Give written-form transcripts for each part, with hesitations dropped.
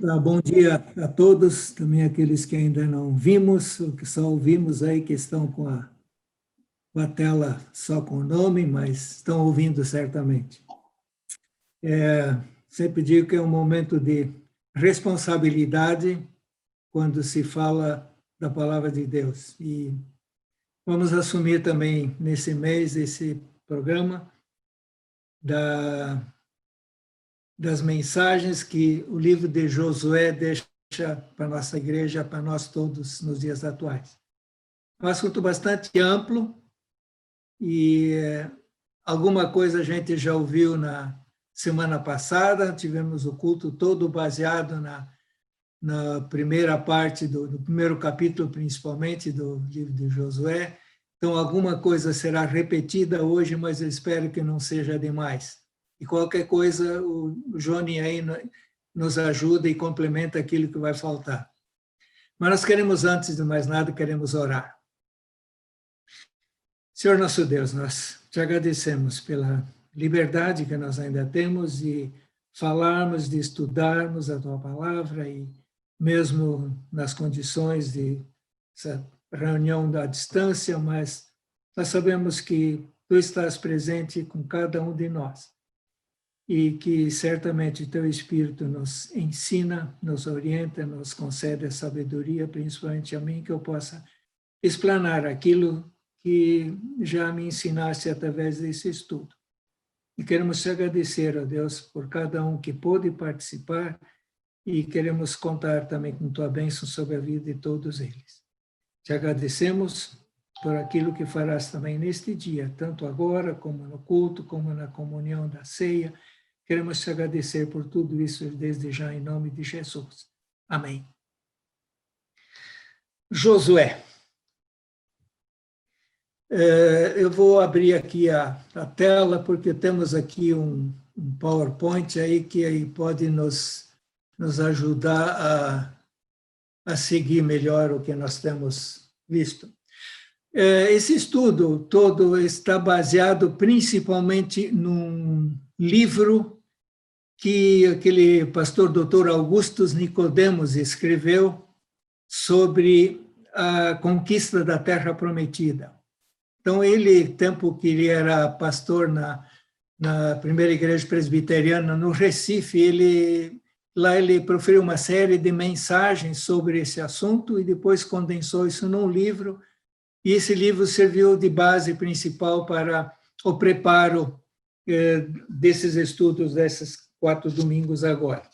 Tá, bom dia a todos, também aqueles que ainda não vimos, ou que só ouvimos aí, que estão com a tela só com o nome, mas estão ouvindo certamente. Sempre digo que é um momento de responsabilidade quando se fala da palavra de Deus. E vamos assumir também, nesse mês, esse programa das mensagens que o livro de Josué deixa para a nossa igreja, para nós todos nos dias atuais. É um assunto bastante amplo e alguma coisa a gente já ouviu na semana passada, tivemos o culto todo baseado na primeira parte, do primeiro capítulo, principalmente, do livro de Josué. Então, alguma coisa será repetida hoje, mas eu espero que não seja demais. E qualquer coisa, o Johnny aí nos ajuda e complementa aquilo que vai faltar. Mas nós queremos, antes de mais nada, queremos orar. Senhor nosso Deus, nós te agradecemos pela liberdade que nós ainda temos de falarmos, de estudarmos a tua palavra e mesmo nas condições de essa reunião à distância, mas nós sabemos que tu estás presente com cada um de nós e que certamente teu Espírito nos ensina, nos orienta, nos concede a sabedoria, principalmente a mim, que eu possa explanar aquilo que já me ensinaste através desse estudo. E queremos te agradecer, ó Deus, por cada um que pôde participar e queremos contar também com tua bênção sobre a vida de todos eles. Te agradecemos por aquilo que farás também neste dia, tanto agora como no culto, como na comunhão da ceia. Queremos te agradecer por tudo isso desde já, em nome de Jesus. Amém. Josué. Eu vou abrir aqui a tela, porque temos aqui um PowerPoint aí que aí pode nos ajudar a seguir melhor o que nós temos visto. Esse estudo todo está baseado principalmente num livro que aquele pastor Dr. Augustus Nicodemos escreveu sobre a conquista da Terra Prometida. Então, ele, tempo que ele era pastor na primeira igreja presbiteriana no Recife, lá ele proferiu uma série de mensagens sobre esse assunto e depois condensou isso num livro, e esse livro serviu de base principal para o preparo desses estudos, desses 4 domingos agora.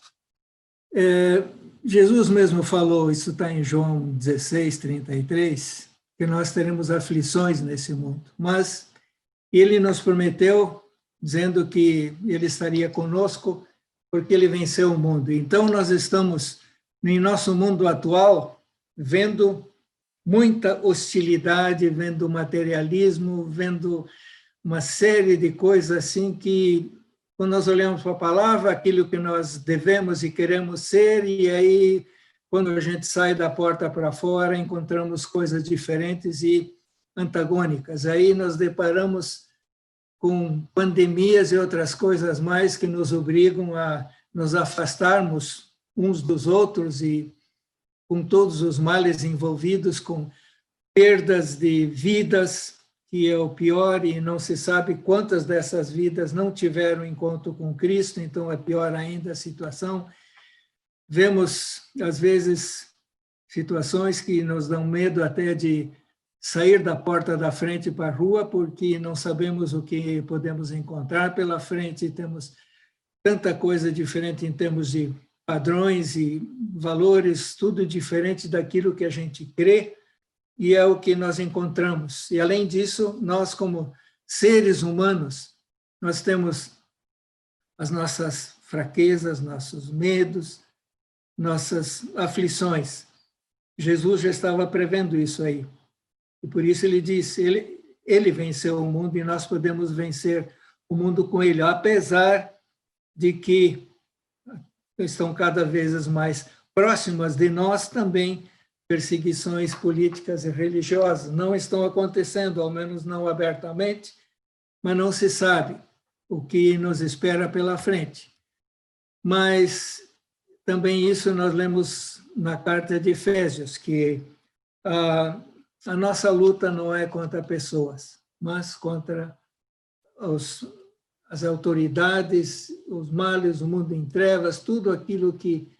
Jesus mesmo falou, isso está em João 16, 33, que nós teremos aflições nesse mundo, mas ele nos prometeu, dizendo que ele estaria conosco, porque ele venceu o mundo. Então, nós estamos, em nosso mundo atual, vendo muita hostilidade, vendo materialismo, vendo uma série de coisas assim que, quando nós olhamos para a palavra, aquilo que nós devemos e queremos ser, e aí, quando a gente sai da porta para fora, encontramos coisas diferentes e antagônicas. Aí nós deparamos com pandemias e outras coisas mais que nos obrigam a nos afastarmos uns dos outros e com todos os males envolvidos, com perdas de vidas, que é o pior, e não se sabe quantas dessas vidas não tiveram encontro com Cristo, então é pior ainda a situação. Vemos, às vezes, situações que nos dão medo até de sair da porta da frente para a rua, porque não sabemos o que podemos encontrar pela frente, temos tanta coisa diferente em termos de padrões e valores, tudo diferente daquilo que a gente crê, e é o que nós encontramos. E, além disso, nós, como seres humanos, nós temos as nossas fraquezas, nossos medos, nossas aflições. Jesus já estava prevendo isso aí. E por isso ele disse, ele venceu o mundo e nós podemos vencer o mundo com ele, apesar de que estão cada vez mais próximas de nós também perseguições políticas e religiosas. Não estão acontecendo, ao menos não abertamente, mas não se sabe o que nos espera pela frente. Mas também isso nós lemos na carta de Efésios, que a nossa luta não é contra pessoas, mas contra as autoridades, os males, o mundo em trevas, tudo aquilo que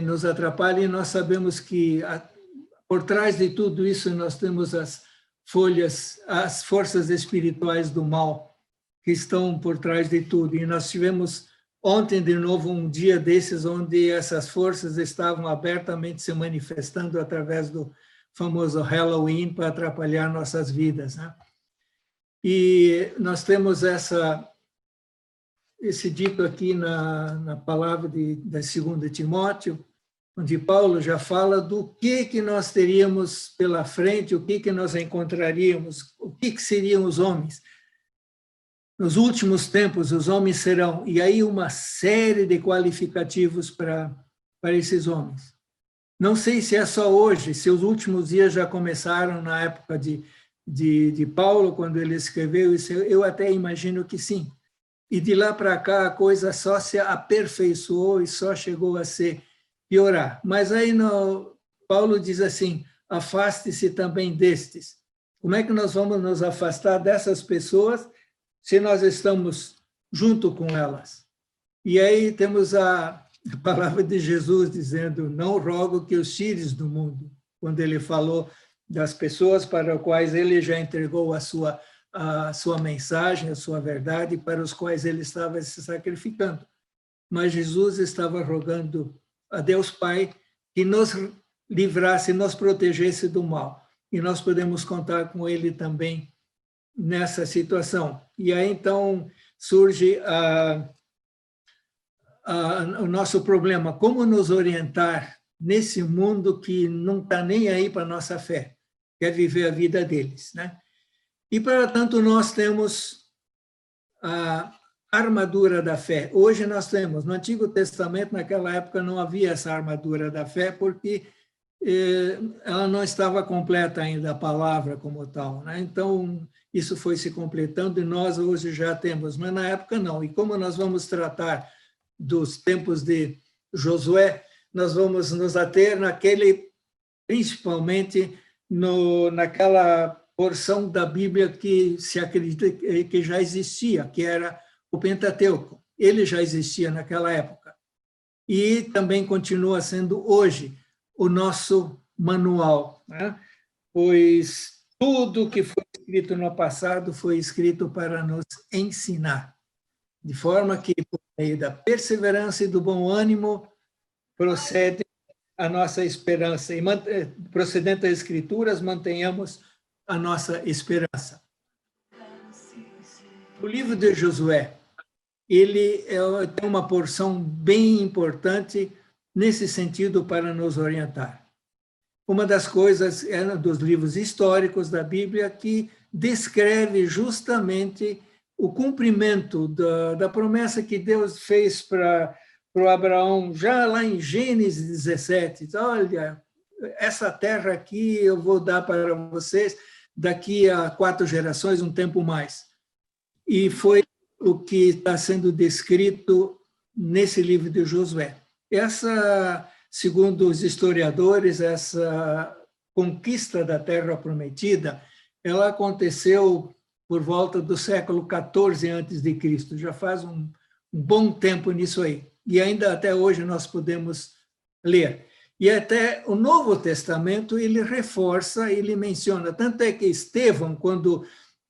nos atrapalha, e nós sabemos que por trás de tudo isso nós temos as forças espirituais do mal que estão por trás de tudo. E nós tivemos ontem de novo um dia desses onde essas forças estavam abertamente se manifestando através do famoso Halloween para atrapalhar nossas vidas, né? E nós temos esse dito aqui na palavra da 2 Timóteo, onde Paulo já fala do que nós teríamos pela frente, o que nós encontraríamos, o que seriam os homens. Nos últimos tempos, os homens serão, e aí uma série de qualificativos para esses homens. Não sei se é só hoje, se os últimos dias já começaram na época de Paulo, quando ele escreveu isso, eu até imagino que sim. E de lá para cá a coisa só se aperfeiçoou e só chegou a se piorar. Mas aí Paulo diz assim, afaste-se também destes. Como é que nós vamos nos afastar dessas pessoas se nós estamos junto com elas? E aí temos a palavra de Jesus dizendo, não rogo que os tires do mundo, quando ele falou das pessoas para as quais ele já entregou a sua mensagem, a sua verdade, para os quais ele estava se sacrificando. Mas Jesus estava rogando a Deus Pai que nos livrasse, nos protegesse do mal. E nós podemos contar com ele também nessa situação. E aí, então, surge o nosso problema, como nos orientar nesse mundo que não está nem aí para a nossa fé, quer viver a vida deles, né? E, para tanto, nós temos a armadura da fé. Hoje nós temos, no Antigo Testamento, naquela época, não havia essa armadura da fé, porque ela não estava completa ainda, a palavra como tal, né? Então, isso foi se completando e nós hoje já temos, mas na época não. E como nós vamos tratar dos tempos de Josué, nós vamos nos ater principalmente naquela porção da Bíblia que se acredita que já existia, que era o Pentateuco. Ele já existia naquela época. E também continua sendo hoje o nosso manual, né? Pois tudo que foi escrito no passado foi escrito para nos ensinar, de forma que, por meio da perseverança e do bom ânimo, procede a nossa esperança. E, procedendo das Escrituras, mantenhamos a nossa esperança. O livro de Josué, ele tem uma porção bem importante nesse sentido para nos orientar. Uma das coisas é dos livros históricos da Bíblia que descreve justamente o cumprimento da promessa que Deus fez para o Abraão, já lá em Gênesis 17. Olha, essa terra aqui eu vou dar para vocês daqui a 4 gerações, um tempo mais. E foi o que está sendo descrito nesse livro de Josué. Segundo os historiadores, essa conquista da Terra Prometida, ela aconteceu por volta do século XIV a.C., já faz um bom tempo nisso aí. E ainda até hoje nós podemos ler. E até o Novo Testamento, ele reforça, ele menciona, tanto é que Estevão, quando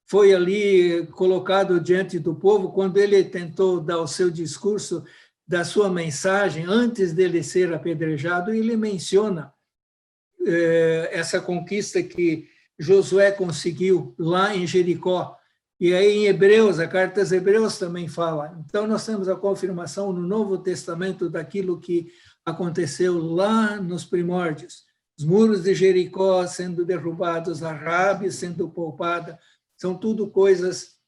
foi ali colocado diante do povo, quando ele tentou dar o seu discurso, da sua mensagem, antes dele ser apedrejado, ele menciona essa conquista que Josué conseguiu lá em Jericó. E aí em Hebreus, a carta aos Hebreus também fala. Então nós temos a confirmação no Novo Testamento daquilo que aconteceu lá nos primórdios. Os muros de Jericó sendo derrubados, a Raabe sendo poupada, são tudo coisas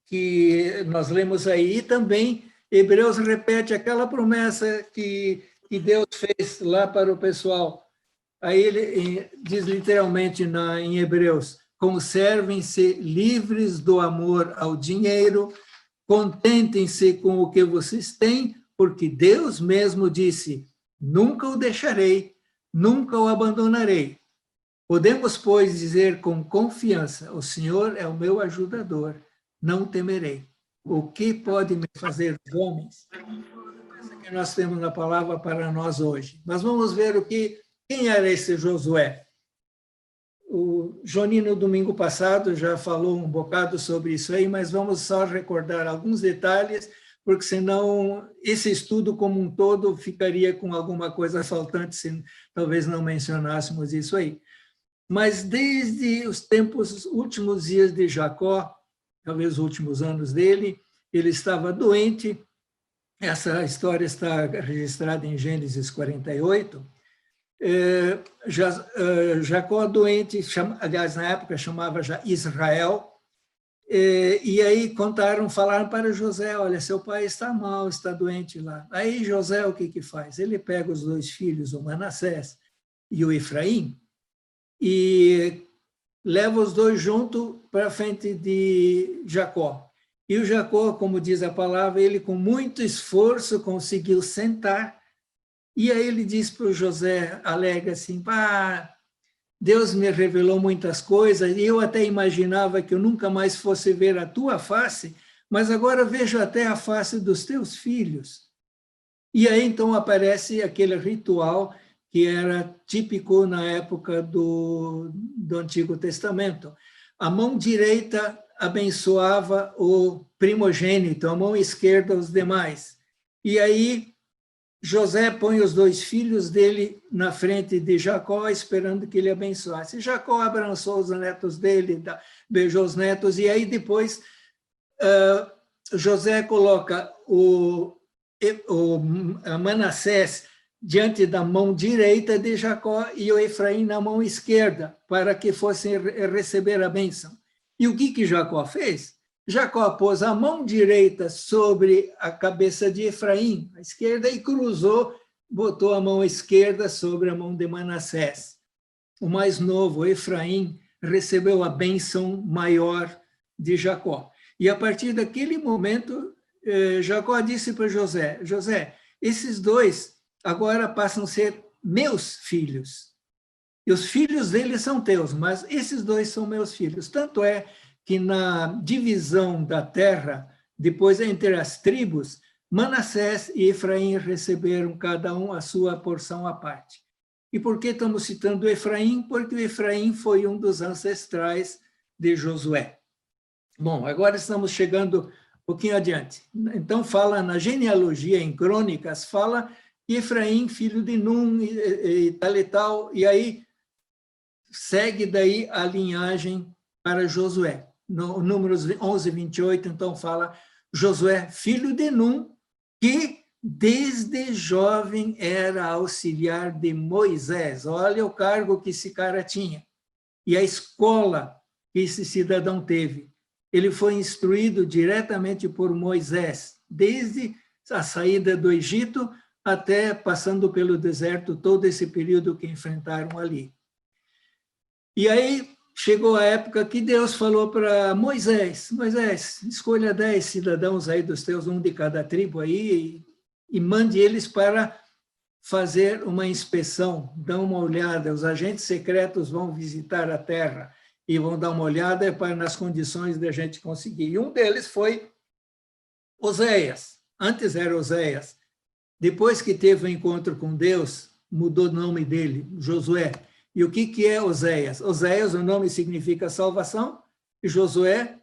que nós lemos aí. E também Hebreus repete aquela promessa que Deus fez lá para o pessoal. Aí ele diz literalmente em Hebreus, conservem-se livres do amor ao dinheiro, contentem-se com o que vocês têm, porque Deus mesmo disse, nunca o deixarei, nunca o abandonarei. Podemos, pois, dizer com confiança, o Senhor é o meu ajudador, não temerei. O que pode me fazer os homens? Essa que nós temos na palavra para nós hoje. Mas vamos ver quem era esse Josué. O Johnny, no domingo passado, já falou um bocado sobre isso aí, mas vamos só recordar alguns detalhes, porque senão esse estudo como um todo ficaria com alguma coisa faltante se talvez não mencionássemos isso aí. Mas desde os últimos dias de Jacó, talvez os últimos anos dele, ele estava doente. Essa história está registrada em Gênesis 48. Jacó doente, aliás, na época chamava já Israel, e aí falaram para José, olha, seu pai está mal, está doente lá. Aí José o que faz? Ele pega os dois filhos, o Manassés e o Efraim, e leva os dois juntos para frente de Jacó. E o Jacó, como diz a palavra, ele com muito esforço conseguiu sentar, e aí ele diz para o José, alega assim, Deus me revelou muitas coisas, e eu até imaginava que eu nunca mais fosse ver a tua face, mas agora vejo até a face dos teus filhos. E aí então aparece aquele ritual que era típico na época do Antigo Testamento. A mão direita abençoava o primogênito, a mão esquerda os demais. E aí José põe os dois filhos dele na frente de Jacó, esperando que ele abençoasse. Jacó abraçou os netos dele, beijou os netos, e aí depois José coloca o Manassés diante da mão direita de Jacó e o Efraim na mão esquerda, para que fossem receber a bênção. E o que Jacó fez? Jacó pôs a mão direita sobre a cabeça de Efraim, a esquerda, e cruzou, botou a mão esquerda sobre a mão de Manassés. O mais novo, Efraim, recebeu a bênção maior de Jacó. E a partir daquele momento, Jacó disse para José, José, esses dois agora passam a ser meus filhos. E os filhos deles são teus, mas esses dois são meus filhos. Tanto é que na divisão da terra, depois entre as tribos, Manassés e Efraim receberam cada um a sua porção à parte. E por que estamos citando Efraim? Porque o Efraim foi um dos ancestrais de Josué. Bom, agora estamos chegando um pouquinho adiante. Então fala na genealogia, em Crônicas, fala Efraim, filho de Num, e tal, e aí segue daí a linhagem para Josué. No Números 11, 28, então fala Josué, filho de Num, que desde jovem era auxiliar de Moisés. Olha o cargo que esse cara tinha. E a escola que esse cidadão teve. Ele foi instruído diretamente por Moisés, desde a saída do Egito até passando pelo deserto, todo esse período que enfrentaram ali. E aí chegou a época que Deus falou para Moisés, escolha 10 cidadãos aí dos teus, um de cada tribo aí, e mande eles para fazer uma inspeção, dar uma olhada, os agentes secretos vão visitar a terra e vão dar uma olhada para nas condições da gente conseguir. E um deles foi Oséias, antes era Oséias. Depois que teve o encontro com Deus, mudou o nome dele, Josué. E o que é Oséias? Oséias, o nome significa salvação, e Josué,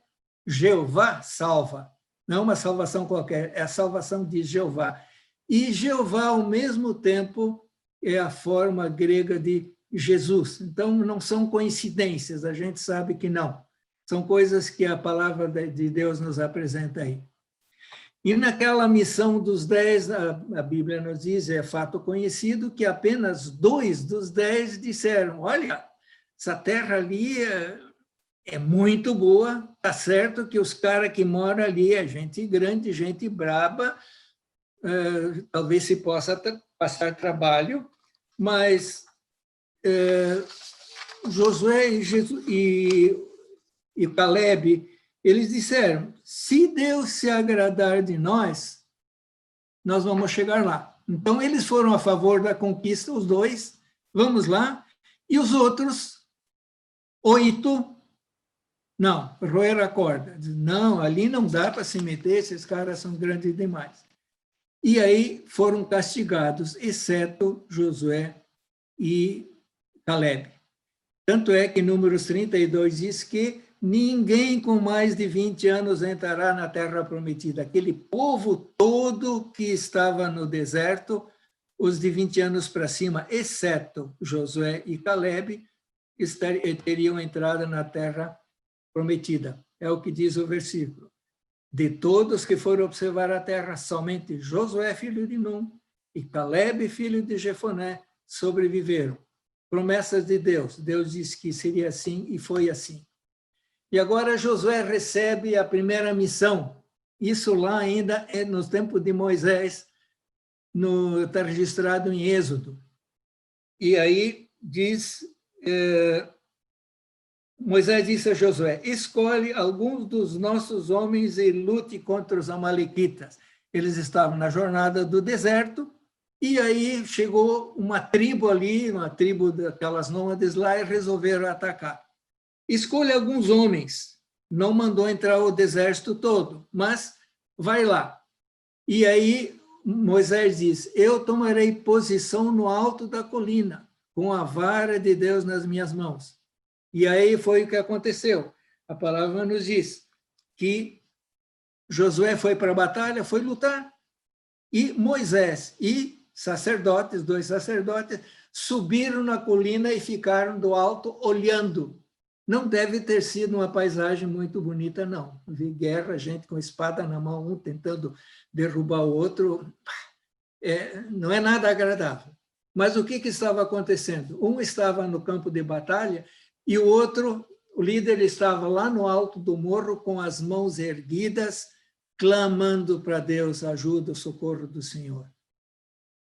Jeová salva. Não é uma salvação qualquer, é a salvação de Jeová. E Jeová, ao mesmo tempo, é a forma grega de Jesus. Então, não são coincidências, a gente sabe que não. São coisas que a palavra de Deus nos apresenta aí. E naquela missão dos 10, a Bíblia nos diz, é fato conhecido, que apenas 2 dos 10 disseram, olha, essa terra ali é muito boa, tá certo que os caras que moram ali é gente grande, gente braba, talvez se possa passar trabalho, mas Josué e Caleb, eles disseram, se Deus se agradar de nós, nós vamos chegar lá. Então, eles foram a favor da conquista, os dois, vamos lá, e os outros 8, não, roeram a corda. Não, ali não dá para se meter, esses caras são grandes demais. E aí foram castigados, exceto Josué e Caleb. Tanto é que Números 32 diz que ninguém com mais de 20 anos entrará na terra prometida. Aquele povo todo que estava no deserto, os de 20 anos para cima, exceto Josué e Caleb, teriam entrado na terra prometida. É o que diz o versículo. De todos que foram observar a terra, somente Josué, filho de Num, e Caleb, filho de Jefoné, sobreviveram. Promessas de Deus. Deus disse que seria assim e foi assim. E agora Josué recebe a primeira missão. Isso lá ainda é nos tempos de Moisés, está registrado em Êxodo. E aí diz... Moisés disse a Josué, escolhe alguns dos nossos homens e lute contra os amalequitas. Eles estavam na jornada do deserto, e aí chegou uma tribo ali, uma tribo daquelas nômades lá, e resolveram atacar. Escolhe alguns homens, não mandou entrar o exército todo, mas vai lá. E aí Moisés diz, eu tomarei posição no alto da colina, com a vara de Deus nas minhas mãos. E aí foi o que aconteceu. A palavra nos diz que Josué foi para a batalha, foi lutar, e Moisés e sacerdotes, 2 sacerdotes, subiram na colina e ficaram do alto olhando. Não deve ter sido uma paisagem muito bonita, não. Vi guerra, gente com espada na mão, um tentando derrubar o outro. Não é nada agradável. Mas o que estava acontecendo? Um estava no campo de batalha, e o outro, o líder, estava lá no alto do morro com as mãos erguidas, clamando para Deus ajuda, o socorro do Senhor.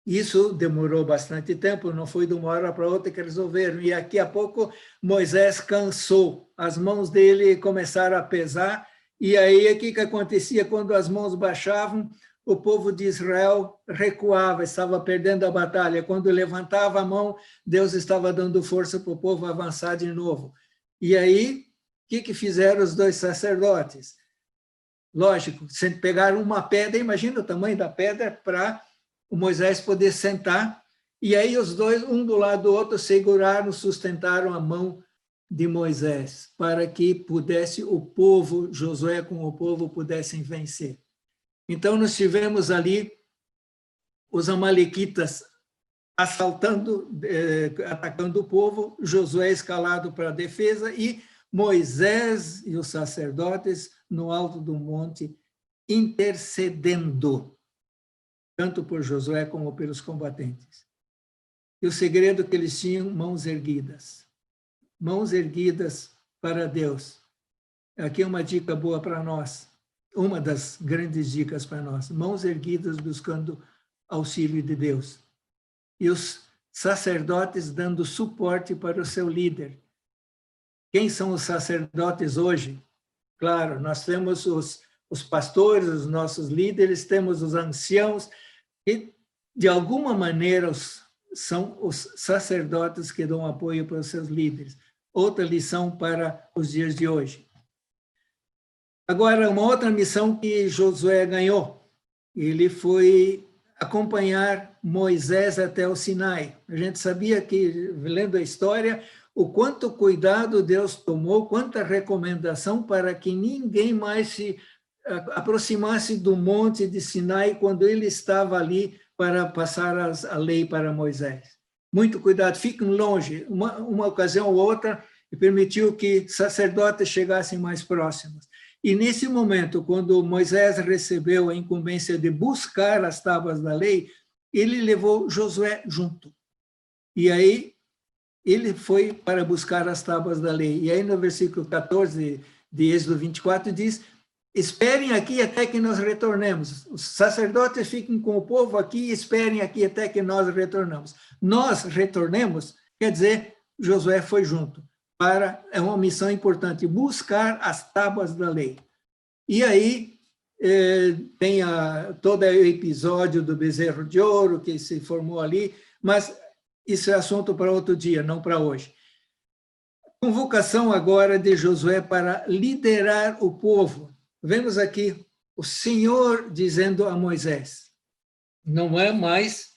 Isso demorou bastante tempo, não foi de uma hora para outra que resolveram. E daqui a pouco Moisés cansou, as mãos dele começaram a pesar, e aí o que acontecia? Quando as mãos baixavam, o povo de Israel recuava, estava perdendo a batalha. Quando levantava a mão, Deus estava dando força para o povo avançar de novo. E aí, o que fizeram os 2 sacerdotes? Lógico, pegaram uma pedra, imagina o tamanho da pedra, para o Moisés poder sentar, e aí os dois, um do lado do outro, seguraram, sustentaram a mão de Moisés, para que pudesse o povo, Josué com o povo, pudessem vencer. Então, nós tivemos ali os amalequitas assaltando, atacando o povo, Josué escalado para a defesa e Moisés e os sacerdotes no alto do monte intercedendo, tanto por Josué como pelos combatentes. E o segredo que eles tinham, mãos erguidas para Deus. Aqui é uma dica boa para nós. Uma das grandes dicas para nós, mãos erguidas buscando auxílio de Deus. E os sacerdotes dando suporte para o seu líder. Quem são os sacerdotes hoje? Claro, nós temos os pastores, os nossos líderes, temos os anciãos, e de alguma maneira são os sacerdotes que dão apoio para os seus líderes. Outra lição para os dias de hoje. Agora, uma outra missão que Josué ganhou, ele foi acompanhar Moisés até o Sinai. A gente sabia que, lendo a história, o quanto cuidado Deus tomou, quanta recomendação para que ninguém mais se aproximasse do monte de Sinai quando ele estava ali para passar a lei para Moisés. Muito cuidado, fiquem longe. Uma ocasião ou outra, permitiu que sacerdotes chegassem mais próximos. E nesse momento, quando Moisés recebeu a incumbência de buscar as tábuas da lei, ele levou Josué junto. E aí ele foi para buscar as tábuas da lei. E aí no versículo 14 de Êxodo 24 diz, esperem aqui até que nós retornemos. Os sacerdotes fiquem com o povo aqui e esperem aqui até que nós retornamos. Nós retornemos, quer dizer, Josué foi junto. É uma missão importante, buscar as tábuas da lei. E aí, tem todo o episódio do bezerro de ouro que se formou ali, mas isso é assunto para outro dia, não para hoje. Convocação agora de Josué para liderar o povo. Vemos aqui o Senhor dizendo a Moisés. Não é mais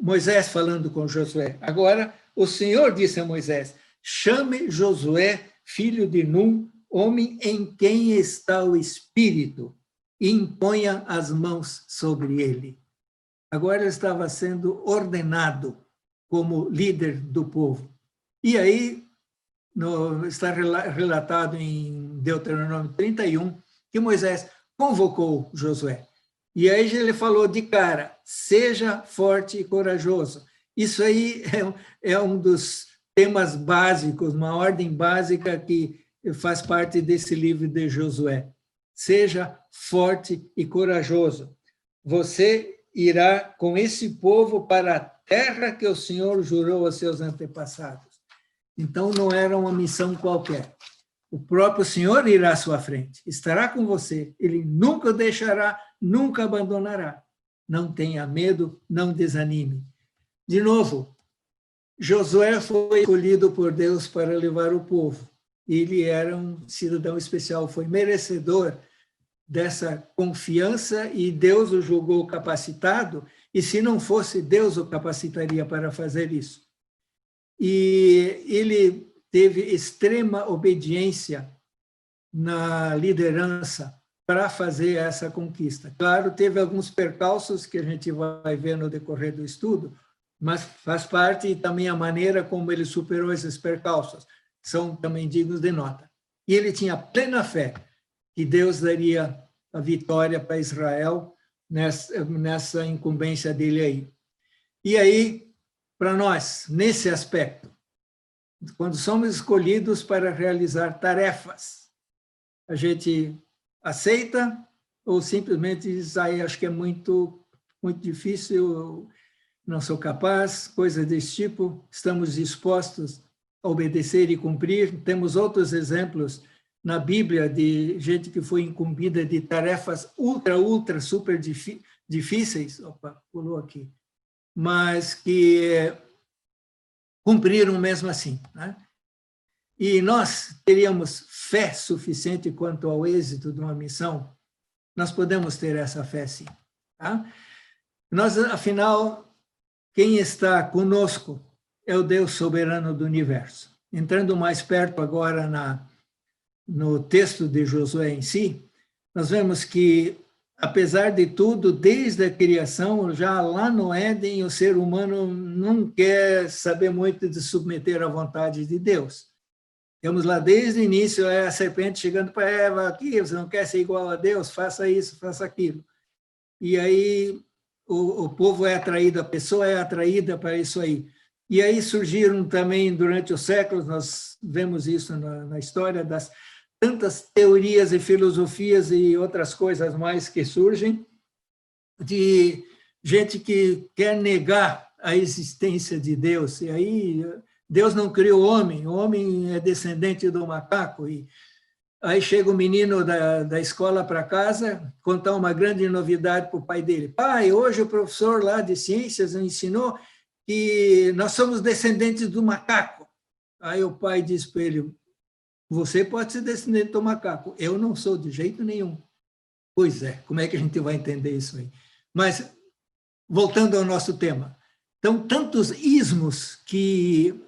Moisés falando com Josué. Agora, o Senhor disse a Moisés, chame Josué, filho de Num, homem em quem está o Espírito, e imponha as mãos sobre ele. Agora ele estava sendo ordenado como líder do povo. E aí, está relatado em Deuteronômio 31, que Moisés convocou Josué. E aí ele falou de cara, seja forte e corajoso. Isso aí é um dos temas básicos, uma ordem básica que faz parte desse livro de Josué. Seja forte e corajoso. Você irá com esse povo para a terra que o Senhor jurou aos seus antepassados. Então, não era uma missão qualquer. O próprio Senhor irá à sua frente, estará com você. Ele nunca o deixará, nunca abandonará. Não tenha medo, não desanime. De novo, Josué foi escolhido por Deus para levar o povo. Ele era um cidadão especial, foi merecedor dessa confiança e Deus o julgou capacitado, e se não fosse, Deus o capacitaria para fazer isso. E ele teve extrema obediência na liderança para fazer essa conquista. Claro, teve alguns percalços que a gente vai ver no decorrer do estudo, mas faz parte e também a maneira como ele superou esses percalços são também dignos de nota. E ele tinha plena fé que Deus daria a vitória para Israel nessa incumbência dele aí. E aí, para nós, nesse aspecto, quando somos escolhidos para realizar tarefas, a gente aceita ou simplesmente diz, acho que é muito difícil, não sou capaz, coisa desse tipo, estamos dispostos a obedecer e cumprir. Temos outros exemplos na Bíblia de gente que foi incumbida de tarefas ultra, super difíceis, pulou aqui, mas que cumpriram mesmo assim, né? E nós teríamos fé suficiente quanto ao êxito de uma missão? Nós podemos ter essa fé, sim. Tá? Nós, afinal, quem está conosco é o Deus soberano do universo. Entrando mais perto agora no texto de Josué em si, nós vemos que, apesar de tudo, desde a criação, já lá no Éden, o ser humano não quer saber muito de submeter à vontade de Deus. Temos lá desde o início a serpente chegando para Eva, aqui, você não quer ser igual a Deus, faça isso, faça aquilo. E aí o povo é atraído, a pessoa é atraída para isso aí. E aí surgiram também, durante os séculos, nós vemos isso na história, das tantas teorias e filosofias e outras coisas mais que surgem, de gente que quer negar a existência de Deus. E aí Deus não criou o homem é descendente do macaco. E aí chega o menino da escola para casa, contar uma grande novidade para o pai dele. Pai, hoje o professor lá de ciências ensinou que nós somos descendentes do macaco. Aí o pai diz para ele, você pode ser descendente do macaco, eu não sou de jeito nenhum. Pois é, como é que a gente vai entender isso aí? Mas, voltando ao nosso tema, então, tantos ismos que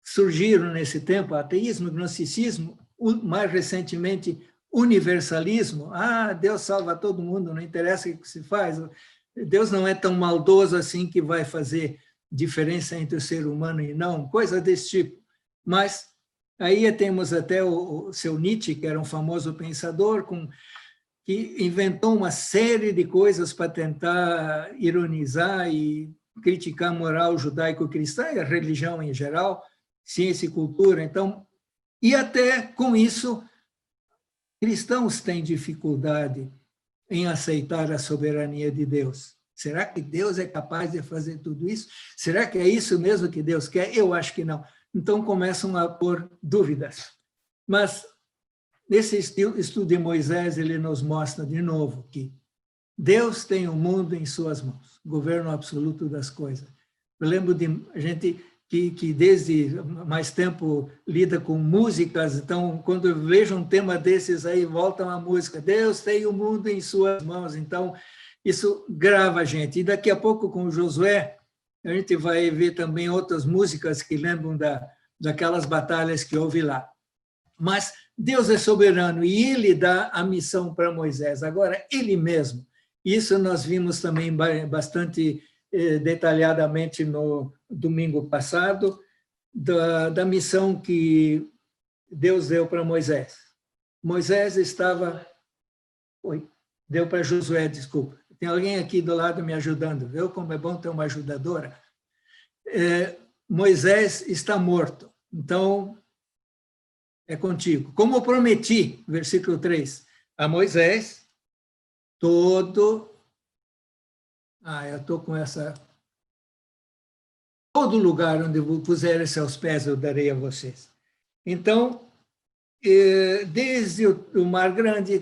surgiram nesse tempo, ateísmo, gnosticismo, mais recentemente, universalismo, Deus salva todo mundo, não interessa o que se faz, Deus não é tão maldoso assim que vai fazer diferença entre o ser humano e não, coisa desse tipo. Mas aí temos até o seu Nietzsche, que era um famoso pensador, que inventou uma série de coisas para tentar ironizar e criticar a moral judaico-cristã e a religião em geral, ciência e cultura. Então, e até com isso, cristãos têm dificuldade em aceitar a soberania de Deus. Será que Deus é capaz de fazer tudo isso? Será que é isso mesmo que Deus quer? Eu acho que não. Então começam a pôr dúvidas. Mas nesse estudo de Moisés, ele nos mostra de novo que Deus tem o mundo em suas mãos, governo absoluto das coisas. Eu lembro de gente que desde mais tempo lida com músicas, então, quando eu vejo um tema desses aí, volta uma música, Deus tem o mundo em suas mãos, então, isso grava a gente. E daqui a pouco, com o Josué, a gente vai ver também outras músicas que lembram daquelas batalhas que houve lá. Mas Deus é soberano e ele dá a missão para Moisés, agora ele mesmo. Isso nós vimos também bastante detalhadamente no domingo passado, da missão que Deus deu para Moisés. Moisés estava... Oi, deu para Josué, desculpa. Tem alguém aqui do lado me ajudando, viu como é bom ter uma ajudadora? Moisés está morto, então é contigo. Como eu prometi, versículo 3, a Moisés, todo... eu estou com essa... Todo lugar onde puserem seus pés eu darei a vocês. Então, desde o Mar Grande,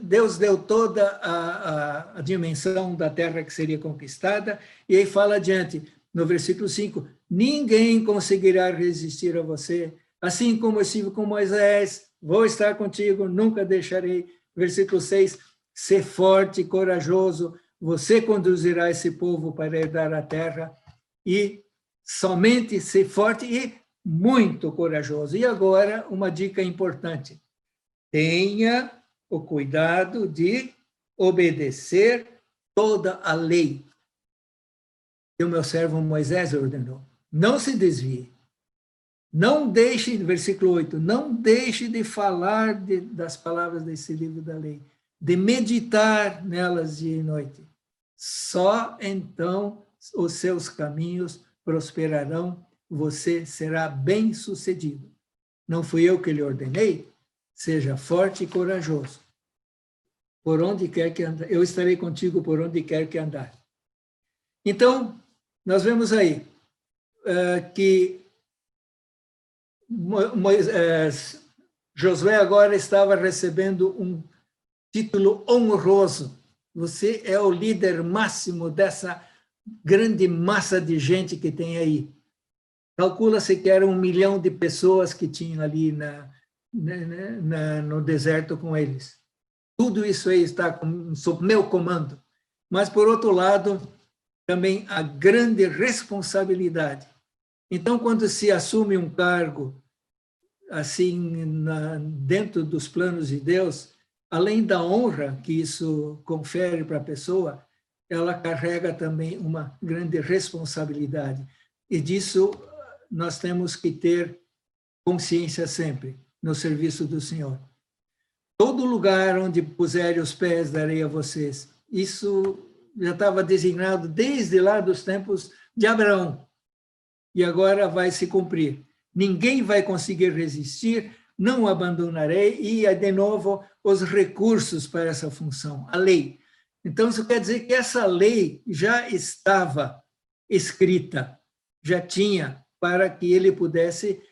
Deus deu toda a dimensão da terra que seria conquistada, e aí fala adiante, no versículo 5, ninguém conseguirá resistir a você, assim como eu estive com Moisés, vou estar contigo, nunca deixarei. Versículo 6, ser forte e corajoso, você conduzirá esse povo para herdar a terra, e somente ser forte e muito corajoso. E agora, uma dica importante. Tenha o cuidado de obedecer toda a lei que o meu servo Moisés ordenou. Não se desvie. Não deixe, versículo 8, não deixe de falar das palavras desse livro da lei, de meditar nelas dia e noite. Só então os seus caminhos prosperarão, você será bem-sucedido. Não fui eu que lhe ordenei? Seja forte e corajoso. Por onde quer que andar, eu estarei contigo por onde quer que andar. Então, nós vemos aí que Josué agora estava recebendo um título honroso. Você é o líder máximo dessa grande massa de gente que tem aí. Calcula-se que eram 1 milhão de pessoas que tinham ali no deserto com eles. Tudo isso aí está sob meu comando. Mas, por outro lado, também a grande responsabilidade. Então, quando se assume um cargo assim, dentro dos planos de Deus, além da honra que isso confere para a pessoa, ela carrega também uma grande responsabilidade. E disso nós temos que ter consciência sempre, no serviço do Senhor. Todo lugar onde puserem os pés darei a vocês. Isso já estava designado desde lá dos tempos de Abraão. E agora vai se cumprir. Ninguém vai conseguir resistir, não abandonarei, e, de novo, os recursos para essa função, a lei. Então, isso quer dizer que essa lei já estava escrita, já tinha, para que ele pudesse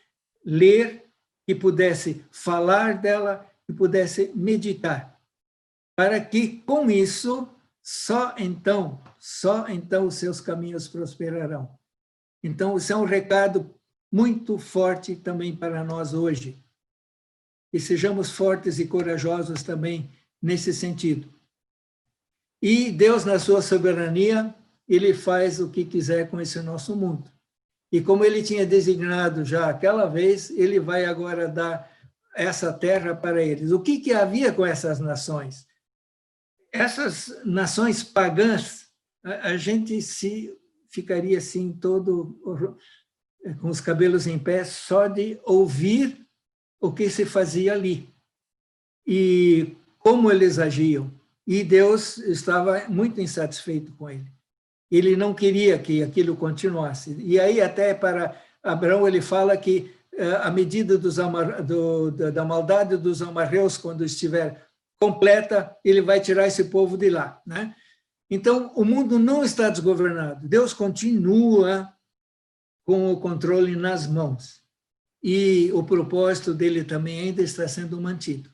ler, que pudesse falar dela, que pudesse meditar. Para que, com isso, só então os seus caminhos prosperarão. Então, isso é um recado muito forte também para nós hoje. E sejamos fortes e corajosos também nesse sentido. E Deus, na sua soberania, ele faz o que quiser com esse nosso mundo. E como ele tinha designado já aquela vez, ele vai agora dar essa terra para eles. O que havia com essas nações? Essas nações pagãs, a gente ficaria assim todo com os cabelos em pé só de ouvir o que se fazia ali e como eles agiam. E Deus estava muito insatisfeito com ele. Ele não queria que aquilo continuasse. E aí até para Abraão ele fala que a medida da maldade dos amorreus, quando estiver completa, ele vai tirar esse povo de lá, né? Então, o mundo não está desgovernado. Deus continua com o controle nas mãos. E o propósito dele também ainda está sendo mantido.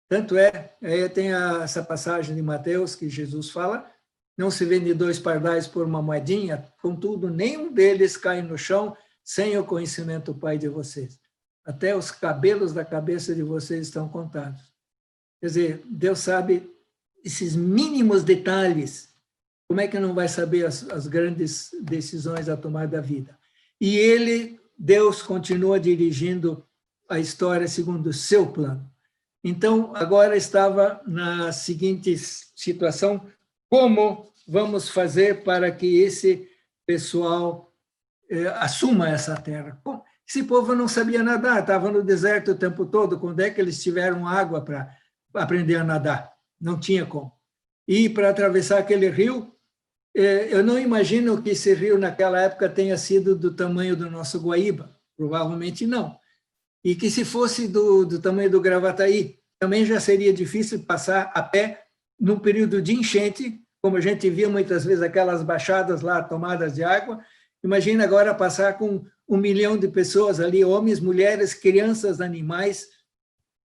Tanto aí tem essa passagem de Mateus que Jesus fala, não se vende 2 pardais por uma moedinha, contudo, nenhum deles cai no chão sem o conhecimento do Pai de vocês. Até os cabelos da cabeça de vocês estão contados. Quer dizer, Deus sabe esses mínimos detalhes. Como é que não vai saber as grandes decisões a tomar da vida? E Deus continua dirigindo a história segundo o seu plano. Então, agora estava na seguinte situação: como vamos fazer para que esse pessoal assuma essa terra? Esse povo não sabia nadar, estava no deserto o tempo todo. Quando é que eles tiveram água para aprender a nadar? Não tinha como. E para atravessar aquele rio, eu não imagino que esse rio naquela época tenha sido do tamanho do nosso Guaíba, provavelmente não. E que se fosse do tamanho do Gravataí, também já seria difícil passar a pé num período de enchente, como a gente via muitas vezes aquelas baixadas lá, tomadas de água. Imagina agora passar com 1 milhão de pessoas ali, homens, mulheres, crianças, animais,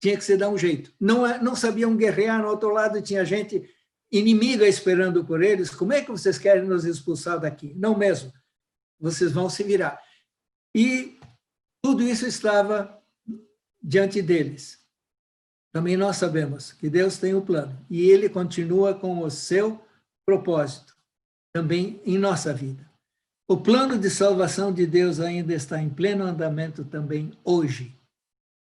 tinha que se dar um jeito. Não sabiam guerrear, no outro lado tinha gente inimiga esperando por eles. Como é que vocês querem nos expulsar daqui? Não mesmo, vocês vão se virar. E tudo isso estava diante deles. Também nós sabemos que Deus tem um plano e Ele continua com o seu propósito também em nossa vida. O plano de salvação de Deus ainda está em pleno andamento também hoje.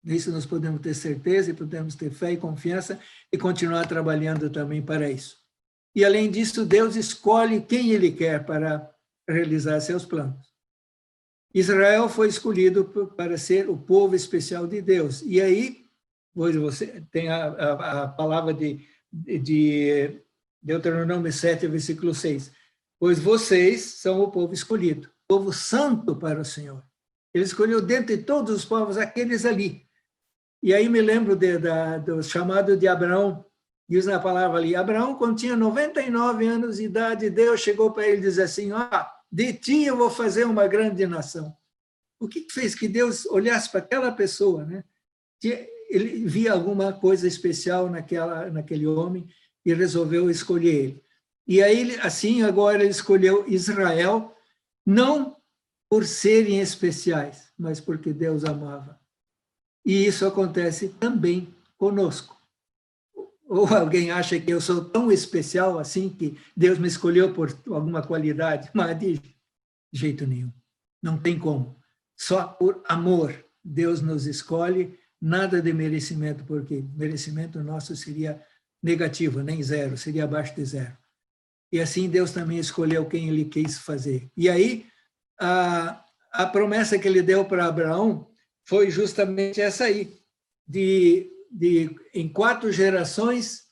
Nisso nós podemos ter certeza e podemos ter fé e confiança e continuar trabalhando também para isso. E, além disso, Deus escolhe quem Ele quer para realizar seus planos. Israel foi escolhido para ser o povo especial de Deus. E aí, hoje você tem a palavra de Deuteronômio 7, versículo 6. Pois vocês são o povo escolhido, povo santo para o Senhor. Ele escolheu dentre todos os povos aqueles ali. E aí me lembro do chamado de Abraão, diz na palavra ali, Abraão, quando tinha 99 anos de idade, Deus chegou para ele e disse assim, de ti eu vou fazer uma grande nação. O que fez que Deus olhasse para aquela pessoa, né? Ele via alguma coisa especial naquele homem e resolveu escolher ele. E aí, assim, agora ele escolheu Israel, não por serem especiais, mas porque Deus amava. E isso acontece também conosco. Ou alguém acha que eu sou tão especial assim que Deus me escolheu por alguma qualidade? Mas de jeito nenhum. Não tem como. Só por amor Deus nos escolhe, nada de merecimento, porque merecimento nosso seria negativo, nem zero, seria abaixo de zero. E assim Deus também escolheu quem Ele quis fazer. E aí, a promessa que Ele deu para Abraão foi justamente essa aí, em 4 gerações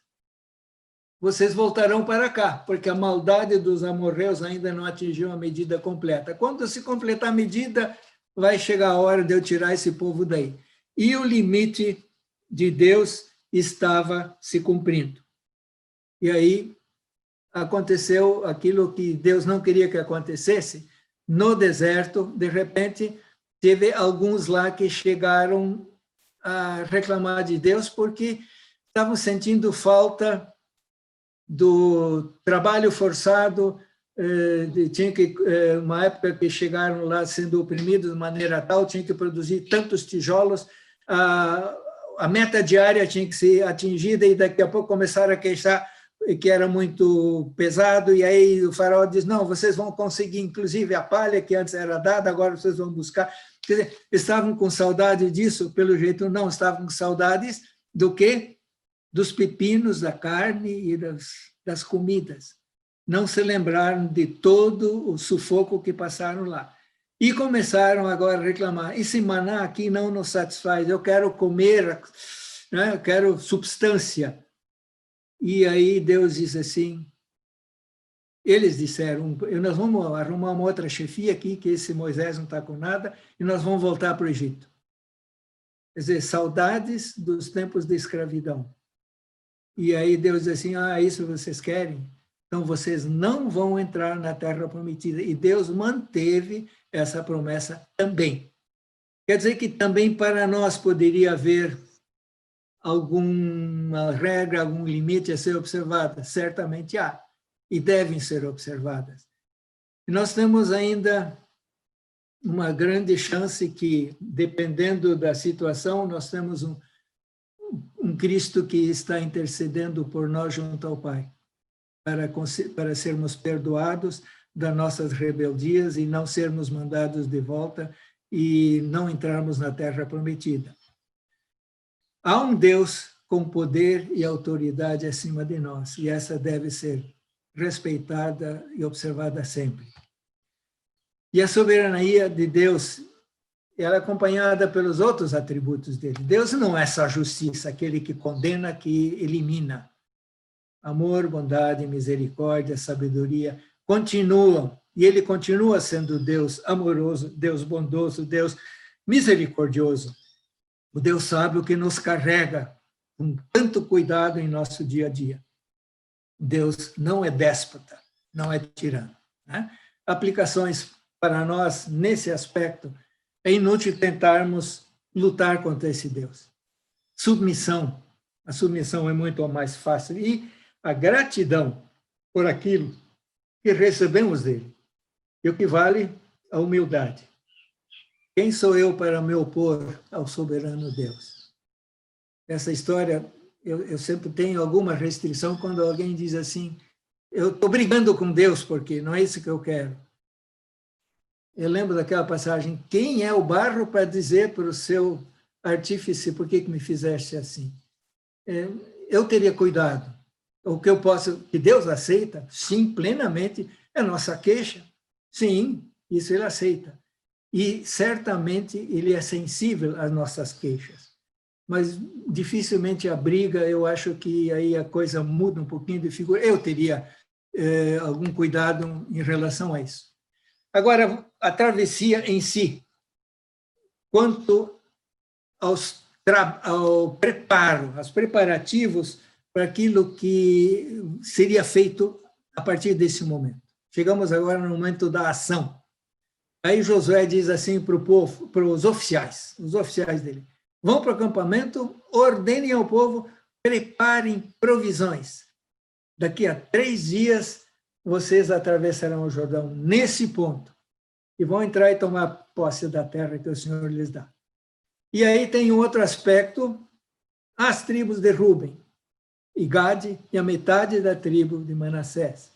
vocês voltarão para cá, porque a maldade dos amorreus ainda não atingiu a medida completa. Quando se completar a medida, vai chegar a hora de eu tirar esse povo daí. E o limite de Deus estava se cumprindo. E aí aconteceu aquilo que Deus não queria que acontecesse. No deserto, de repente, teve alguns lá que chegaram a reclamar de Deus porque estavam sentindo falta do trabalho forçado. Tinha que, uma época que chegaram lá sendo oprimidos de maneira tal, tinha que produzir tantos tijolos, a meta diária tinha que ser atingida e daqui a pouco começaram a queixar que era muito pesado, e aí o faraó diz, não, vocês vão conseguir, inclusive, a palha que antes era dada, agora vocês vão buscar. Quer dizer, estavam com saudade disso? Pelo jeito não, estavam com saudades do quê? Dos pepinos, da carne e das comidas. Não se lembraram de todo o sufoco que passaram lá. E começaram agora a reclamar, esse maná aqui não nos satisfaz, eu quero comer, né? Eu quero substância. E aí Deus diz assim, eles disseram, nós vamos arrumar uma outra chefia aqui, que esse Moisés não está com nada, e nós vamos voltar para o Egito. Quer dizer, saudades dos tempos de escravidão. E aí Deus diz assim, isso vocês querem? Então vocês não vão entrar na terra prometida. E Deus manteve essa promessa também. Quer dizer que também para nós poderia haver alguma regra, algum limite a ser observada? Certamente há, e devem ser observadas. E nós temos ainda uma grande chance que, dependendo da situação, nós temos um Cristo que está intercedendo por nós junto ao Pai, para sermos perdoados das nossas rebeldias e não sermos mandados de volta e não entrarmos na terra prometida. Há um Deus com poder e autoridade acima de nós, e essa deve ser respeitada e observada sempre. E a soberania de Deus, ela é acompanhada pelos outros atributos dele. Deus não é só justiça, aquele que condena, que elimina. Amor, bondade, misericórdia, sabedoria continuam, e ele continua sendo Deus amoroso, Deus bondoso, Deus misericordioso. O Deus sábio que nos carrega com tanto cuidado em nosso dia a dia. Deus não é déspota, não é tirano, né? Aplicações para nós nesse aspecto, é inútil tentarmos lutar contra esse Deus. Submissão, a submissão é muito mais fácil, e a gratidão por aquilo que recebemos dele, equivale à humildade. Quem sou eu para me opor ao soberano Deus? Essa história, eu sempre tenho alguma restrição quando alguém diz assim, eu estou brigando com Deus, porque não é isso que eu quero. Eu lembro daquela passagem, quem é o barro para dizer para o seu artífice, por que me fizeste assim? Eu teria cuidado. O que eu posso, que Deus aceita, sim, plenamente, é a nossa queixa. Sim, isso ele aceita. E certamente ele é sensível às nossas queixas. Mas dificilmente a briga, eu acho que aí a coisa muda um pouquinho de figura. Eu teria algum cuidado em relação a isso. Agora, a travessia em si, quanto ao preparo, aos preparativos para aquilo que seria feito a partir desse momento. Chegamos agora no momento da ação. Aí Josué diz assim para o povo, para os oficiais dele, vão para o acampamento, ordenem ao povo, preparem provisões. Daqui a 3 dias, vocês atravessarão o Jordão nesse ponto e vão entrar e tomar posse da terra que o Senhor lhes dá. E aí tem um outro aspecto, as tribos de Rúben e Gade e a metade da tribo de Manassés.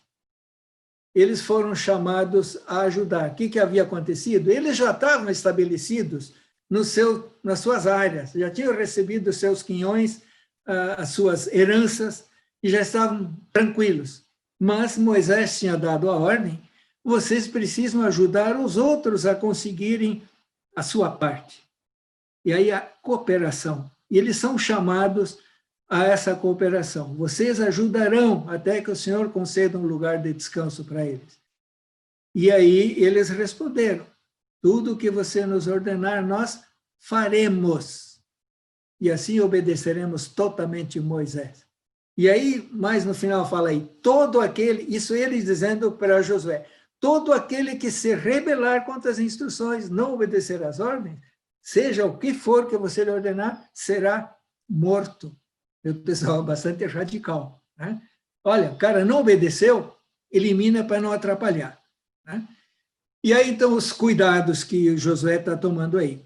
Eles foram chamados a ajudar. O que havia acontecido? Eles já estavam estabelecidos nas suas áreas, já tinham recebido os seus quinhões, as suas heranças, e já estavam tranquilos. Mas Moisés tinha dado a ordem, vocês precisam ajudar os outros a conseguirem a sua parte. E aí a cooperação. E eles são chamados a essa cooperação. Vocês ajudarão até que o Senhor conceda um lugar de descanso para eles. E aí eles responderam, tudo o que você nos ordenar, nós faremos. E assim obedeceremos totalmente Moisés. E aí, mais no final fala aí, todo aquele, isso eles dizendo para Josué, todo aquele que se rebelar contra as instruções, não obedecer às ordens, seja o que for que você lhe ordenar, será morto. O pessoal bastante radical, né? Olha, o cara não obedeceu, elimina para não atrapalhar, né? E aí, então, os cuidados que Josué está tomando aí.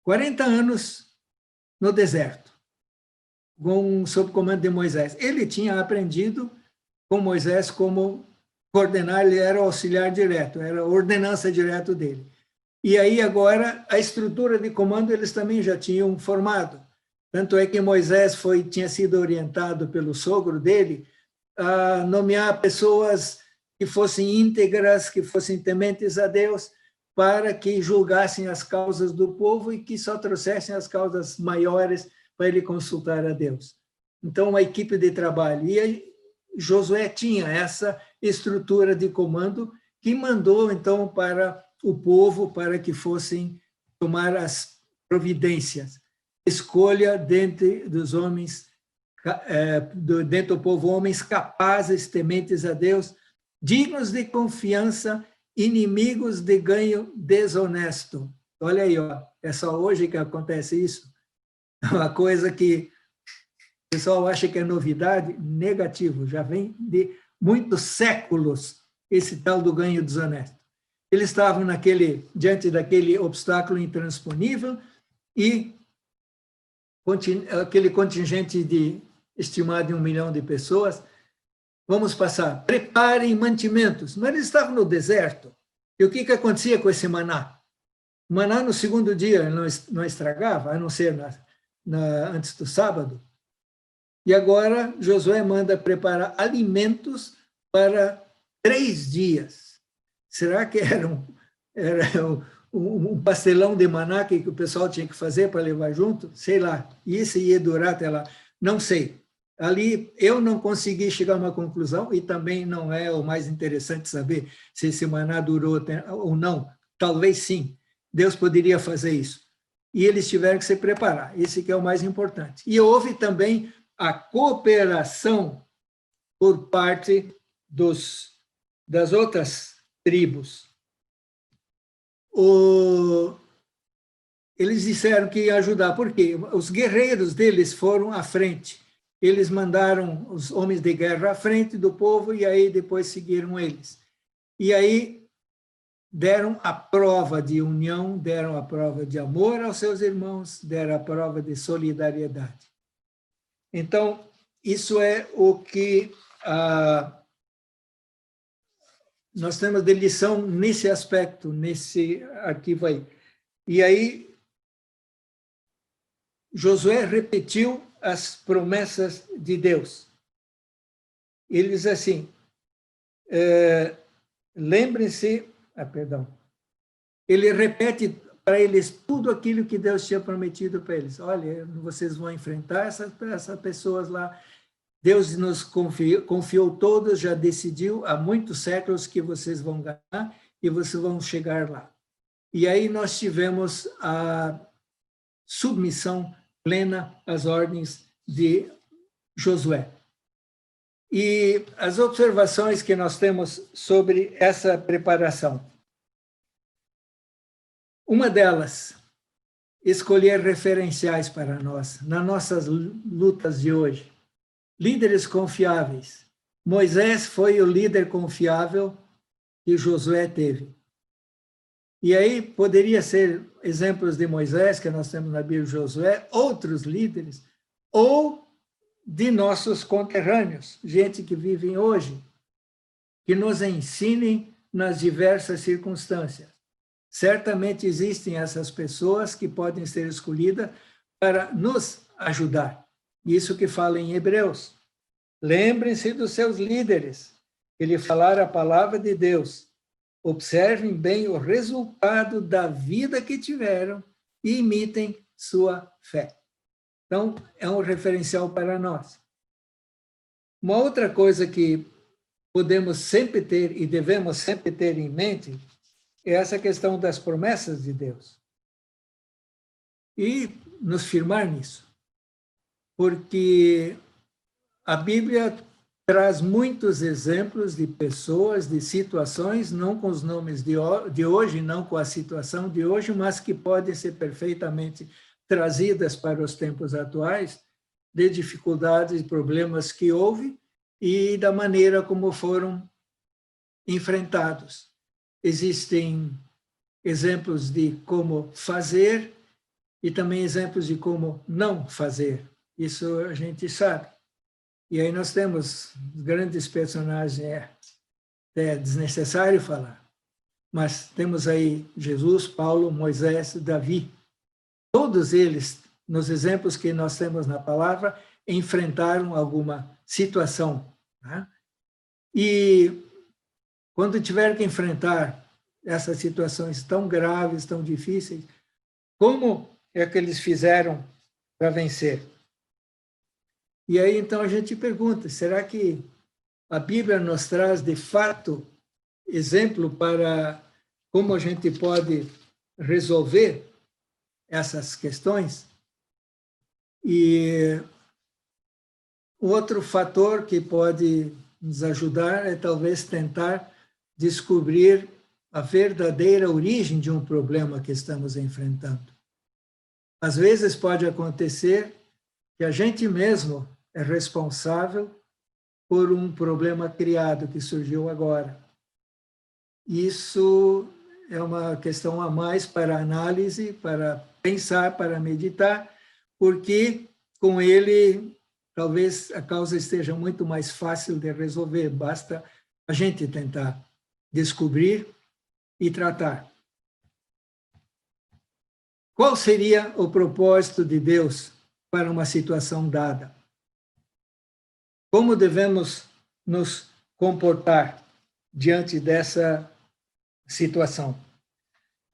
40 anos no deserto, sob comando de Moisés. Ele tinha aprendido com Moisés como coordenar, ele era o auxiliar direto, era a ordenança direto dele. E aí, agora, a estrutura de comando eles também já tinham formado. Tanto é que Moisés tinha sido orientado pelo sogro dele a nomear pessoas que fossem íntegras, que fossem tementes a Deus, para que julgassem as causas do povo e que só trouxessem as causas maiores para ele consultar a Deus. Então, uma equipe de trabalho. E aí, Josué tinha essa estrutura de comando que mandou, então, para o povo, para que fossem tomar as providências. Escolha dentre dos homens, dentro do povo, homens capazes, tementes a Deus, dignos de confiança, inimigos de ganho desonesto. Olha aí, ó, é só hoje que acontece isso. É uma coisa que pessoal acha que é novidade, negativo, já vem de muitos séculos esse tal do ganho desonesto. Eles estavam diante daquele obstáculo intransponível e aquele contingente estimado em 1 milhão de pessoas, vamos passar, preparem mantimentos. Mas eles estavam no deserto. E o que acontecia com esse maná? O maná, no segundo dia, não estragava, a não ser antes do sábado. E agora, Josué manda preparar alimentos para 3 dias. Será que era um pastelão de maná que o pessoal tinha que fazer para levar junto? Sei lá. E isso ia durar até lá? Não sei. Ali eu não consegui chegar a uma conclusão e também não é o mais interessante saber se esse maná durou ou não. Talvez sim. Deus poderia fazer isso. E eles tiveram que se preparar. Esse que é o mais importante. E houve também a cooperação por parte das outras tribos. Eles disseram que iam ajudar, porque os guerreiros deles foram à frente. Eles mandaram os homens de guerra à frente do povo e aí depois seguiram eles. E aí deram a prova de união, deram a prova de amor aos seus irmãos, deram a prova de solidariedade. Então, isso é o que nós temos de lição nesse aspecto, nesse arquivo aí. E aí, Josué repetiu as promessas de Deus. Ele diz assim, lembrem-se, perdão, ele repete para eles tudo aquilo que Deus tinha prometido para eles. Olha, vocês vão enfrentar essas pessoas lá. Deus nos confiou todos, já decidiu há muitos séculos que vocês vão ganhar e vocês vão chegar lá. E aí nós tivemos a submissão plena às ordens de Josué. E as observações que nós temos sobre essa preparação. Uma delas, escolher referenciais para nós, nas nossas lutas de hoje. Líderes confiáveis. Moisés foi o líder confiável que Josué teve. E aí poderia ser exemplos de Moisés, que nós temos na Bíblia, Josué, outros líderes, ou de nossos conterrâneos, gente que vivem hoje, que nos ensinem nas diversas circunstâncias. Certamente existem essas pessoas que podem ser escolhidas para nos ajudar. Isso que fala em Hebreus. Lembrem-se dos seus líderes, que lhe falaram a palavra de Deus. Observem bem o resultado da vida que tiveram e imitem sua fé. Então, é um referencial para nós. Uma outra coisa que podemos sempre ter e devemos sempre ter em mente é essa questão das promessas de Deus. E nos firmar nisso. Porque a Bíblia traz muitos exemplos de pessoas, de situações, não com os nomes de hoje, não com a situação de hoje, mas que podem ser perfeitamente trazidas para os tempos atuais, de dificuldades e problemas que houve e da maneira como foram enfrentados. Existem exemplos de como fazer e também exemplos de como não fazer. Isso a gente sabe. E aí nós temos grandes personagens, é desnecessário falar, mas temos aí Jesus, Paulo, Moisés, Davi. Todos eles, nos exemplos que nós temos na palavra, enfrentaram alguma situação. Né? E quando tiveram que enfrentar essas situações tão graves, tão difíceis, como é que eles fizeram para vencer? E aí, então, a gente pergunta, será que a Bíblia nos traz, de fato, exemplo para como a gente pode resolver essas questões? E outro fator que pode nos ajudar é talvez tentar descobrir a verdadeira origem de um problema que estamos enfrentando. Às vezes pode acontecer que a gente mesmo é responsável por um problema criado que surgiu agora. Isso é uma questão a mais para análise, para pensar, para meditar, porque com ele talvez a causa esteja muito mais fácil de resolver, basta a gente tentar descobrir e tratar. Qual seria o propósito de Deus para uma situação dada? Como devemos nos comportar diante dessa situação?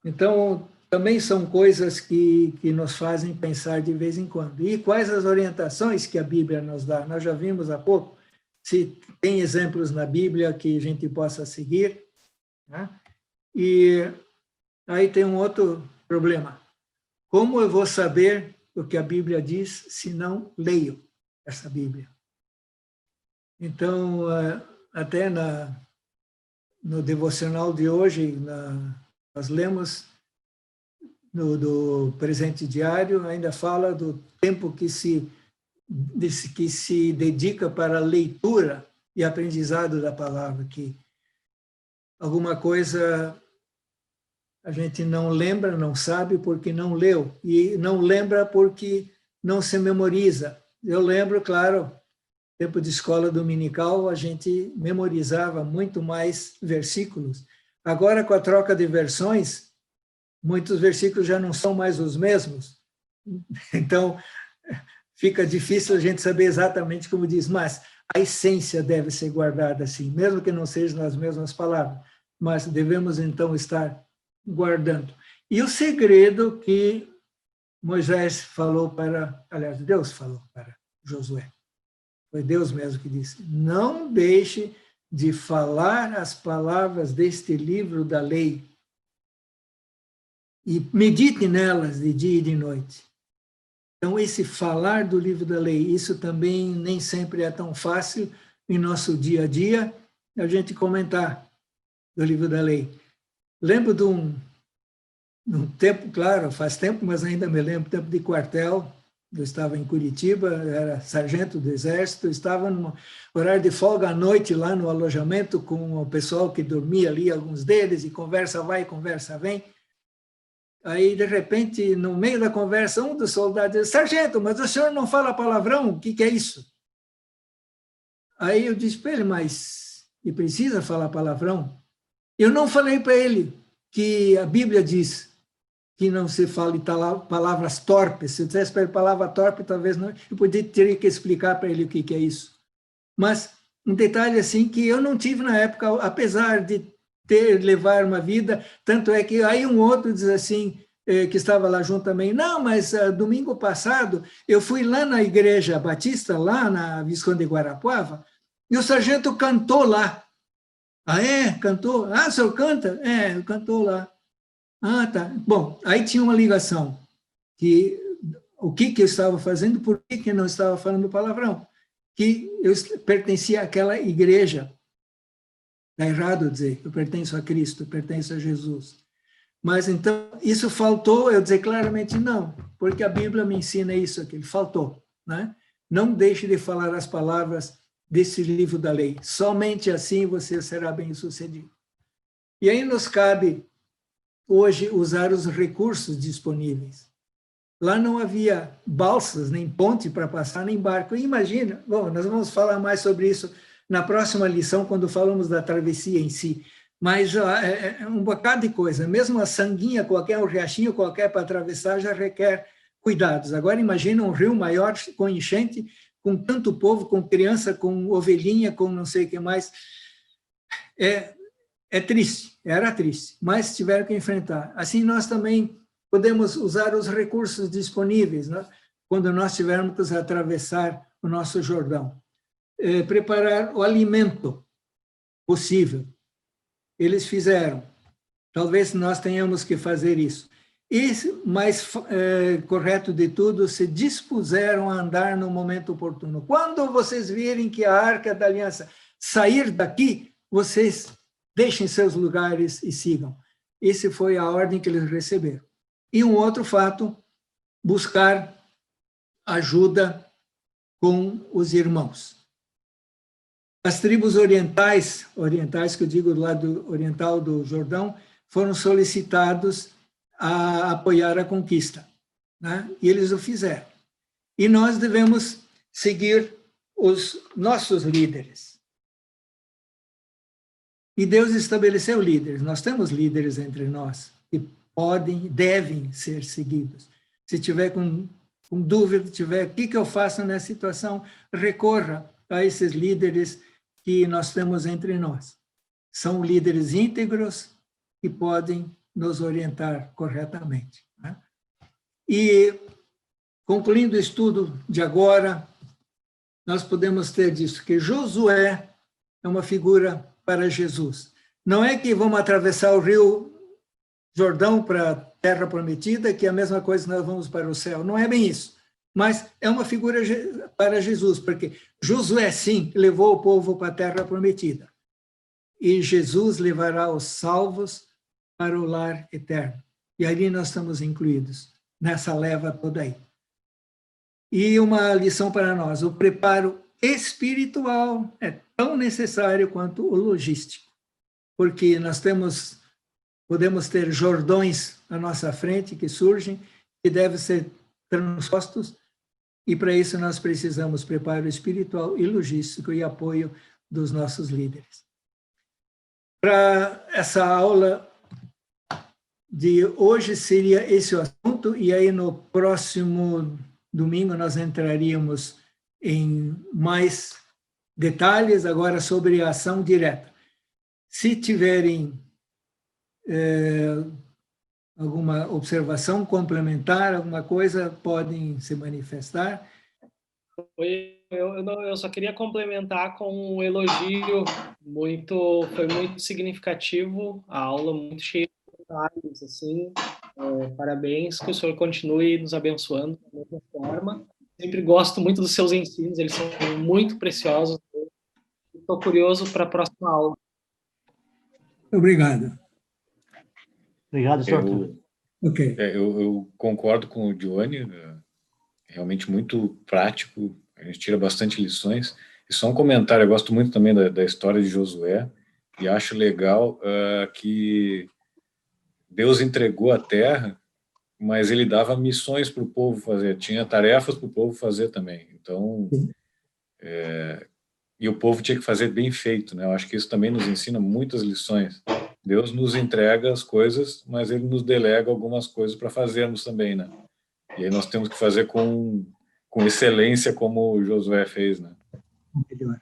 Então, também são coisas que nos fazem pensar de vez em quando. E quais as orientações que a Bíblia nos dá? Nós já vimos há pouco, se tem exemplos na Bíblia que a gente possa seguir, né? E aí tem um outro problema. Como eu vou saber o que a Bíblia diz se não leio essa Bíblia? Então, até no devocional de hoje, nós lemos do presente diário, ainda fala do tempo que se dedica para a leitura e aprendizado da palavra, que alguma coisa a gente não lembra, não sabe porque não leu, e não lembra porque não se memoriza. Eu lembro, claro, tempo de escola dominical, a gente memorizava muito mais versículos. Agora, com a troca de versões, muitos versículos já não são mais os mesmos. Então, fica difícil a gente saber exatamente como diz, mas a essência deve ser guardada assim, mesmo que não sejam nas mesmas palavras, mas devemos, então, estar guardando. E o segredo que Moisés falou aliás, Deus falou para Josué, foi Deus mesmo que disse, não deixe de falar as palavras deste livro da lei e medite nelas de dia e de noite. Então, esse falar do livro da lei, isso também nem sempre é tão fácil em nosso dia a dia, a gente comentar do livro da lei. Lembro de um tempo, claro, faz tempo, mas ainda me lembro, tempo de quartel, eu estava em Curitiba, era sargento do Exército, estava no horário de folga à noite lá no alojamento com o pessoal que dormia ali, alguns deles, e conversa vai, conversa vem. Aí, de repente, no meio da conversa, um dos soldados disse, sargento, mas o senhor não fala palavrão? O que é isso? Aí eu disse para ele, mas e precisa falar palavrão? Eu não falei para ele que a Bíblia diz que não se fale palavras torpes. Se eu dissesse para ele palavra torpe, talvez não, eu teria que explicar para ele o que é isso. Mas um detalhe assim que eu não tive na época, apesar de levar uma vida, tanto é que aí um outro diz assim, que estava lá junto também, não, mas domingo passado eu fui lá na igreja batista, lá na Visconde de Guarapuava, e o sargento cantou lá. Ah, é? Cantou? Ah, o senhor canta? É, cantou lá. Ah, tá. Bom, aí tinha uma ligação, que o que eu estava fazendo, por que eu não estava falando palavrão? Que eu pertencia àquela igreja. Está errado dizer, eu pertenço a Cristo, eu pertenço a Jesus. Mas então, isso faltou, eu dizer claramente não, porque a Bíblia me ensina isso aqui, faltou, né? Não deixe de falar as palavras desse livro da lei, somente assim você será bem-sucedido. E aí nos cabe, hoje, usar os recursos disponíveis. Lá não havia balsas, nem ponte para passar, nem barco. E imagina, bom, nós vamos falar mais sobre isso na próxima lição, quando falamos da travessia em si. Mas é um bocado de coisa. Mesmo a sanguinha qualquer, um riachinho qualquer para atravessar já requer cuidados. Agora imagina um rio maior com enchente, com tanto povo, com criança, com ovelhinha, com não sei o que mais. É triste, era triste, mas tiveram que enfrentar. Assim nós também podemos usar os recursos disponíveis, né? Quando nós tivermos que atravessar o nosso Jordão. Preparar o alimento possível. Eles fizeram. Talvez nós tenhamos que fazer isso. E, mais correto de tudo, se dispuseram a andar no momento oportuno. Quando vocês virem que a Arca da Aliança sair daqui, vocês deixem seus lugares e sigam. Essa foi a ordem que eles receberam. E um outro fato, buscar ajuda com os irmãos. As tribos orientais que eu digo do lado oriental do Jordão, foram solicitados a apoiar a conquista, né? E eles o fizeram. E nós devemos seguir os nossos líderes. E Deus estabeleceu líderes. Nós temos líderes entre nós que podem, devem ser seguidos. Se tiver com dúvida, o que eu faço nessa situação, recorra a esses líderes que nós temos entre nós. São líderes íntegros que podem nos orientar corretamente, né? E, concluindo o estudo de agora, nós podemos ter disso, que Josué é uma figura para Jesus. Não é que vamos atravessar o rio Jordão para a terra prometida, que é a mesma coisa que nós vamos para o céu. Não é bem isso. Mas é uma figura para Jesus, porque Josué, sim, levou o povo para a terra prometida. E Jesus levará os salvos para o lar eterno. E ali nós estamos incluídos, nessa leva toda aí. E uma lição para nós: o preparo espiritual é tão necessário quanto o logístico, porque nós podemos ter Jordões à nossa frente que surgem, que devem ser transpostos, e para isso nós precisamos preparo espiritual e logístico e apoio dos nossos líderes. Para essa aula de hoje seria esse o assunto, e aí no próximo domingo nós entraríamos em mais detalhes agora sobre a ação direta. Se tiverem alguma observação complementar, alguma coisa, podem se manifestar. Eu só queria complementar com um elogio foi muito significativo, a aula muito cheia de detalhes, assim, parabéns, que o senhor continue nos abençoando da mesma forma. Sempre gosto muito dos seus ensinos, eles são muito preciosos. Estou curioso para a próxima aula. Obrigado. Obrigado, senhor. Eu concordo com o Johnny, realmente muito prático, a gente tira bastante lições. E só um comentário, eu gosto muito também da história de Josué, e acho legal que Deus entregou a terra, mas ele dava missões para o povo fazer, tinha tarefas para o povo fazer também. Então, e o povo tinha que fazer bem feito, né? Eu acho que isso também nos ensina muitas lições. Deus nos entrega as coisas, mas ele nos delega algumas coisas para fazermos também, né? E aí nós temos que fazer com excelência, como o Josué fez, né? Melhor.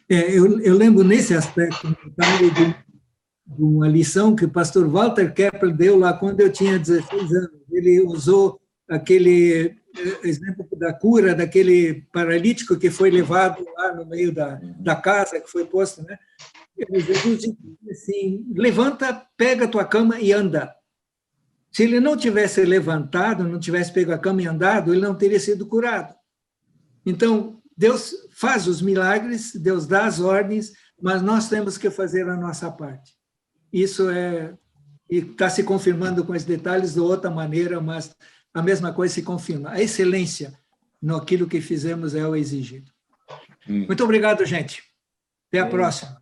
Eu lembro nesse aspecto de uma lição que o pastor Walter Kepler deu lá quando eu tinha 16 anos. Ele usou aquele exemplo da cura daquele paralítico que foi levado lá no meio da casa, que foi posto, né? Jesus disse assim: levanta, pega a tua cama e anda. Se ele não tivesse levantado, não tivesse pego a cama e andado, ele não teria sido curado. Então, Deus faz os milagres, Deus dá as ordens, mas nós temos que fazer a nossa parte. Isso está se confirmando com esses detalhes de outra maneira, mas a mesma coisa se confirma. A excelência naquilo que fizemos é o exigido. Muito obrigado, gente. Até a próxima.